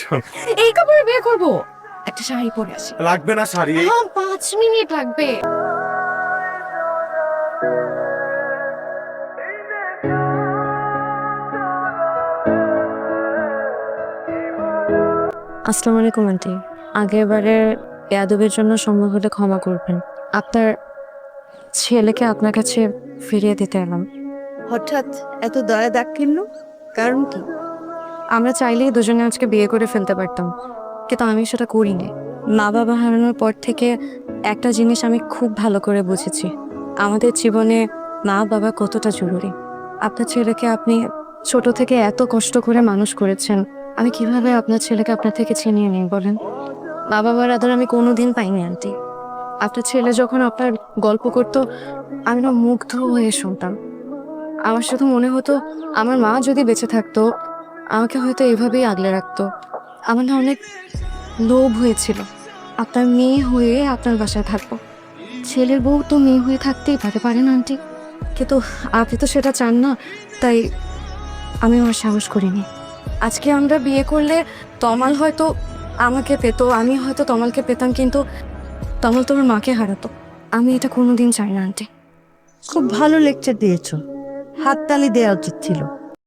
করছো? এই কাপড়ে বিয়ে করব? একটা শাড়ি পরে আসি। লাগবে না শাড়ি। হ্যাঁ 5 মিনিট লাগবে। আসসালামু আলাইকুম আন্টি। আগেরবারে বেয়াদবির জন্য সম্ভব হলে ক্ষমা করবেন। আপনার ছেলেকে আপনার কাছে ফিরিয়ে দিতে এলাম। হঠাৎ এত দয়া দাগ কিনল, কারণ কি? আমরা চাইলেই দুজনে আজকে বিয়ে করে ফেলতে পারতাম, কিন্তু আমি সেটা করিনি। মা বাবা হারানোর পর থেকে একটা জিনিস আমি খুব ভালো করে বুঝেছি, আমাদের জীবনে মা বাবা কতটা জরুরি। আপনার ছেলেকে আপনি ছোট থেকে এত কষ্ট করে মানুষ করেছেন, আমি কিভাবে আপনার ছেলেকে আপনার থেকে ছিনিয়ে নিই বলেন? মা বাবার আদর আমি কোনোদিন পাইনি আন্টি। আপনার ছেলে যখন আপনার গল্প করতো, আমি না মুগ্ধ হয়ে শুনতাম। আমার শুধু মনে হতো আমার মা যদি বেঁচে থাকতো আমাকে হয়তো এভাবেই আগলে রাখতো। আমার না অনেক লোভ হয়েছিল, আপনার মেয়ে হয়ে আপনার বাসায় থাকবো। ছেলের বউ তো মেয়ে হয়ে থাকতেই পারেন আন্টি, কিন্তু আপনি তো সেটা চান না, তাই আমি আমার সাহস করিনি। আজকে আমরা বিয়ে করলে তমাল হয়তো আমাকে পেত, আমি হয়তো তমালকে পেতাম, কিন্তু তমাল তোমার মাকে হারাতো। আমি এটা কোনোদিন চাই না আন্টি। খুব ভালো লেকচার দিয়েছো, হাততালি দেওয়া উচিত ছিল।